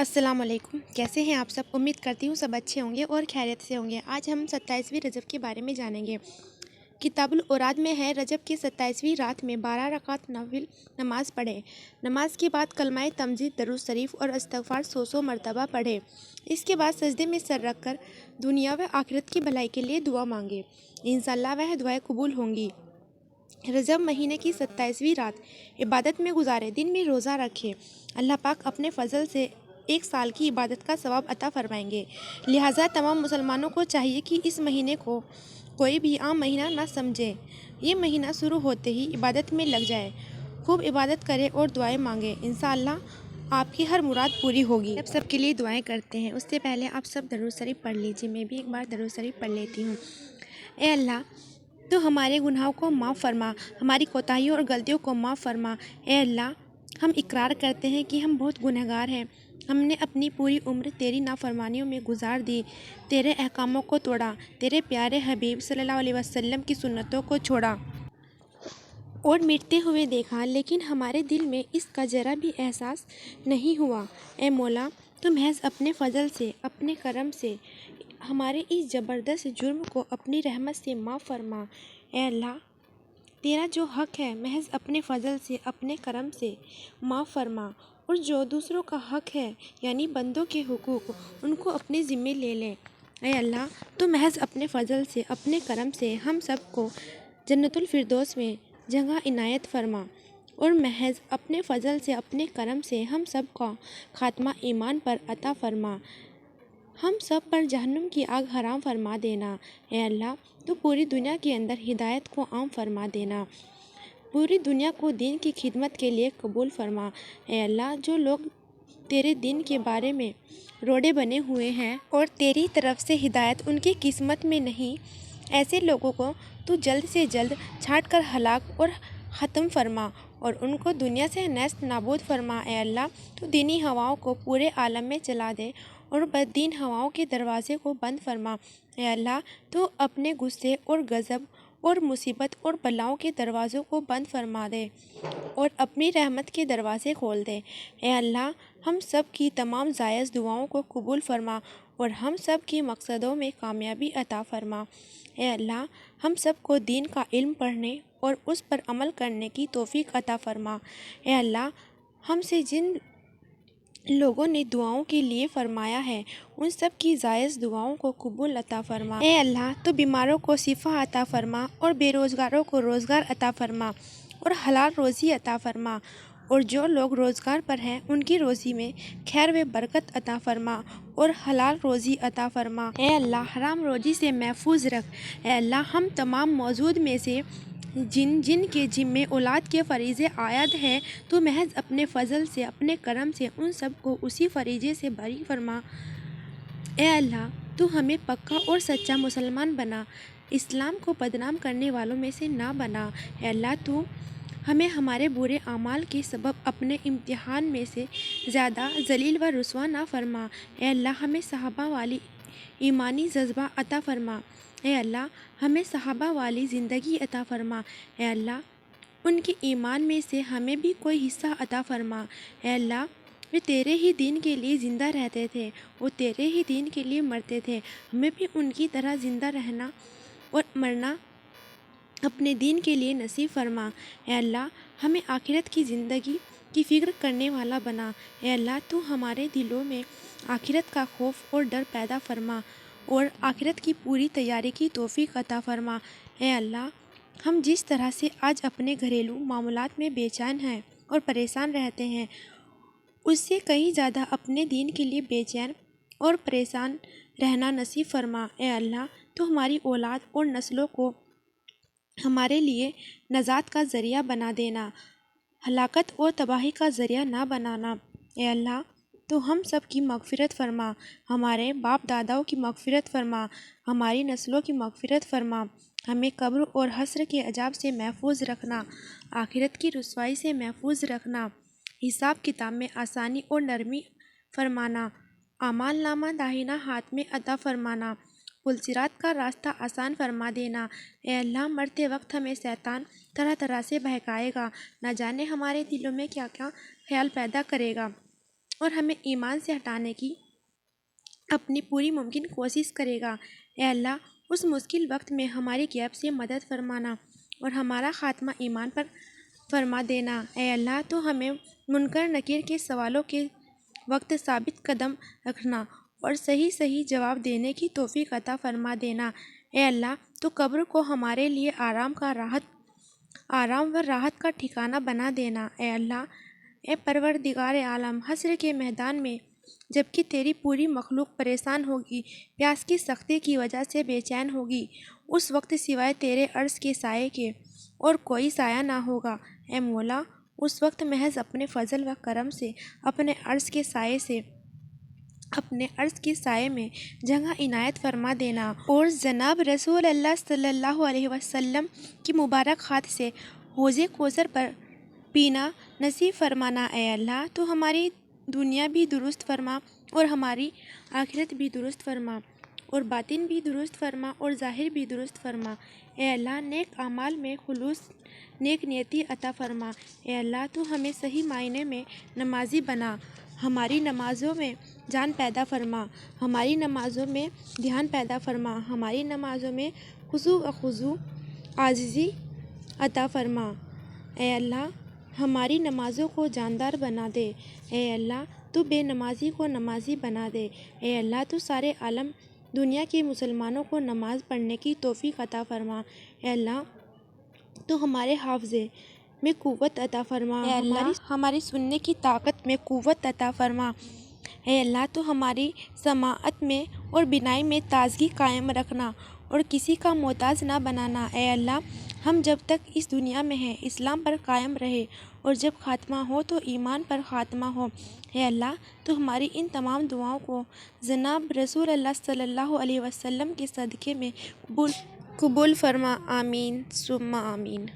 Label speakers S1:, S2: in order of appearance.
S1: السلام علیکم، کیسے ہیں آپ سب؟ امید کرتی ہوں سب اچھے ہوں گے اور خیریت سے ہوں گے۔ آج ہم 27ویں رجب کے بارے میں جانیں گے۔ کتاب الاوراد میں ہے رجب کی 27ویں رات میں 12 رکعت نفل نماز پڑھے۔ نماز کے بعد کلمہ تمجید، درود شریف اور استغفار 100 مرتبہ پڑھے۔ اس کے بعد سجدے میں سر رکھ کر دنیا و آخرت کی بھلائی کے لیے دعا مانگے، انشاءاللہ وہ دعائیں قبول ہوں گی۔ رجب مہینے کی 27ویں رات عبادت میں گزارے، دن میں روزہ رکھے۔ اللہ پاک اپنے فضل سے 1 سال کی عبادت کا ثواب عطا فرمائیں گے۔ لہٰذا تمام مسلمانوں کو چاہیے کہ اس مہینے کو کوئی بھی عام مہینہ نہ سمجھے، یہ مہینہ شروع ہوتے ہی عبادت میں لگ جائے، خوب عبادت کرے اور دعائیں مانگے، انشاءاللہ آپ کی ہر مراد پوری ہوگی۔ اب سب کے لیے دعائیں کرتے ہیں، اس سے پہلے آپ سب درود شریف پڑھ لیجیے۔ میں بھی ایک بار درود شریف پڑھ لیتی ہوں۔ اے اللہ، تو ہمارے گناہوں کو معاف فرما، ہماری کوتاہیوں اور غلطیوں کو معاف فرما۔ اے اللہ، ہم اقرار کرتے ہیں کہ ہم بہت گنہگار ہیں، ہم نے اپنی پوری عمر تیری نافرمانیوں میں گزار دی، تیرے احکاموں کو توڑا، تیرے پیارے حبیب صلی اللہ علیہ وسلم کی سنتوں کو چھوڑا اور مٹتے ہوئے دیکھا، لیکن ہمارے دل میں اس کا ذرا بھی احساس نہیں ہوا۔ اے مولا، تو محض اپنے فضل سے، اپنے کرم سے ہمارے اس زبردست جرم کو اپنی رحمت سے معاف فرما۔ اے اللہ، تیرا جو حق ہے محض اپنے فضل سے، اپنے کرم سے معاف فرما، اور جو دوسروں کا حق ہے یعنی بندوں کے حقوق، ان کو اپنے ذمے لے لے۔ اے اللہ، تو محض اپنے فضل سے، اپنے کرم سے ہم سب کو جنت الفردوس میں جگہ عنایت فرما، اور محض اپنے فضل سے، اپنے کرم سے ہم سب کا خاتمہ ایمان پر عطا فرما، ہم سب پر جہنم کی آگ حرام فرما دینا۔ اے اللہ، تو پوری دنیا کے اندر ہدایت کو عام فرما دینا، پوری دنیا کو دین کی خدمت کے لیے قبول فرما۔ اے اللہ، جو لوگ تیرے دین کے بارے میں روڑے بنے ہوئے ہیں اور تیری طرف سے ہدایت ان کی قسمت میں نہیں، ایسے لوگوں کو تو جلد سے جلد چھانٹ کر ہلاک اور ختم فرما، اور ان کو دنیا سے نیست نابود فرما۔ اے اللہ، تو دینی ہواؤں کو پورے عالم میں چلا دے اور بددین ہواؤں کے دروازے کو بند فرما۔ اے اللہ، تو اپنے غصے اور غضب اور مصیبت اور بلاؤں کے دروازوں کو بند فرما دے اور اپنی رحمت کے دروازے کھول دے۔ اے اللہ، ہم سب کی تمام جائز دعاؤں کو قبول فرما اور ہم سب کے مقصدوں میں کامیابی عطا فرما۔ اے اللہ، ہم سب کو دین کا علم پڑھنے اور اس پر عمل کرنے کی توفیق عطا فرما۔ اے اللہ، ہم سے جن لوگوں نے دعاؤں کے لیے فرمایا ہے، ان سب کی جائز دعاؤں کو قبول عطا فرما۔ اے اللہ، تو بیماروں کو شفا عطا فرما اور بے روزگاروں کو روزگار عطا فرما اور حلال روزی عطا فرما، اور جو لوگ روزگار پر ہیں ان کی روزی میں خیر و برکت عطا فرما اور حلال روزی عطا فرما۔ اے اللہ، حرام روزی سے محفوظ رکھ۔ اے اللہ، ہم تمام موجود میں سے جن کے ذمے اولاد کے فریضے عائد ہیں، تو محض اپنے فضل سے، اپنے کرم سے ان سب کو اسی فریضے سے بری فرما۔ اے اللہ، تو ہمیں پکا اور سچا مسلمان بنا، اسلام کو بدنام کرنے والوں میں سے نہ بنا۔ اے اللہ، تو ہمیں ہمارے برے اعمال کے سبب اپنے امتحان میں سے زیادہ ذلیل و رسوا نہ فرما۔ اے اللہ، ہمیں صحابہ والی ایمانی جذبہ عطا فرما۔ اے اللہ، ہمیں صحابہ والی زندگی عطا فرما۔ اے اللہ، ان کے ایمان میں سے ہمیں بھی کوئی حصہ عطا فرما۔ اے اللہ، وہ تیرے ہی دین کے لیے زندہ رہتے تھے، وہ تیرے ہی دین کے لیے مرتے تھے، ہمیں بھی ان کی طرح زندہ رہنا اور مرنا اپنے دین کے لیے نصیب فرما۔ اے اللہ، ہمیں آخرت کی زندگی کی فکر کرنے والا بنا۔ اے اللہ، تو ہمارے دلوں میں آخرت کا خوف اور ڈر پیدا فرما اور آخرت کی پوری تیاری کی توفیق عطا فرما۔ اے اللہ، ہم جس طرح سے آج اپنے گھریلو معاملات میں بے چین ہیں اور پریشان رہتے ہیں، اس سے کہیں زیادہ اپنے دین کے لیے بے چین اور پریشان رہنا نصیب فرما۔ اے اللہ، تو ہماری اولاد اور نسلوں کو ہمارے لیے نجات کا ذریعہ بنا دینا، ہلاکت اور تباہی کا ذریعہ نہ بنانا۔ اے اللہ، تو ہم سب کی مغفرت فرما، ہمارے باپ داداؤں کی مغفرت فرما، ہماری نسلوں کی مغفرت فرما، ہمیں قبر اور حشر کے عذاب سے محفوظ رکھنا، آخرت کی رسوائی سے محفوظ رکھنا، حساب کتاب میں آسانی اور نرمی فرمانا، اعمال نامہ داہنا ہاتھ میں عطا فرمانا، پل صراط کا راستہ آسان فرما دینا۔ اے اللہ، مرتے وقت ہمیں شیطان طرح طرح سے بہکائے گا، نہ جانے ہمارے دلوں میں کیا کیا خیال پیدا کرے گا، اور ہمیں ایمان سے ہٹانے کی اپنی پوری ممکن کوشش کرے گا۔ اے اللہ، اس مشکل وقت میں ہماری غیب سے مدد فرمانا اور ہمارا خاتمہ ایمان پر فرما دینا۔ اے اللہ، تو ہمیں منکر نکیر کے سوالوں کے وقت ثابت قدم رکھنا اور صحیح جواب دینے کی توفیق عطا فرما دینا۔ اے اللہ، تو قبر کو ہمارے لیے آرام و راحت کا ٹھکانہ بنا دینا۔ اے اللہ، اے پروردگار عالم، حشر کے میدان میں جبکہ تیری پوری مخلوق پریشان ہوگی، پیاس کی سختی کی وجہ سے بے چین ہوگی، اس وقت سوائے تیرے عرش کے سائے کے اور کوئی سایہ نہ ہوگا۔ اے مولا، اس وقت محض اپنے فضل و کرم سے اپنے عرش کے سائے میں جگہ عنایت فرما دینا اور جناب رسول اللہ صلی اللہ علیہ وسلم کی مبارک ہاتھ سے حوض کوثر پر پینا نصیب فرمانا۔ اے اللہ، تو ہماری دنیا بھی درست فرما اور ہماری آخرت بھی درست فرما اور باطن بھی درست فرما اور ظاہر بھی درست فرما۔ اے اللہ، نیک اعمال میں خلوص، نیک نیتی عطا فرما۔ اے اللہ، تو ہمیں صحیح معنی میں نمازی بنا، ہماری نمازوں میں جان پیدا فرما، ہماری نمازوں میں دھیان پیدا فرما، ہماری نمازوں میں خضوع و خضوع، عاجزی عطا فرما۔ اے اللہ، ہماری نمازوں کو جاندار بنا دے۔ اے اللہ، تو بے نمازی کو نمازی بنا دے۔ اے اللہ، تو سارے عالم دنیا کے مسلمانوں کو نماز پڑھنے کی توفیق عطا فرما۔ اے اللہ، تو ہمارے حافظے میں قوت عطا فرما۔ اے اللہ، ہماری سننے کی طاقت میں قوت عطا فرما۔ اے اللہ، تو ہماری سماعت میں اور بینائی میں تازگی قائم رکھنا اور کسی کا محتاج نہ بنانا۔ اے اللہ، ہم جب تک اس دنیا میں ہیں اسلام پر قائم رہے اور جب خاتمہ ہو تو ایمان پر خاتمہ ہو۔ اے اللہ، تو ہماری ان تمام دعاؤں کو جناب رسول اللہ صلی اللہ علیہ وسلم کے صدقے میں قبول فرما۔ آمین ثم آمین۔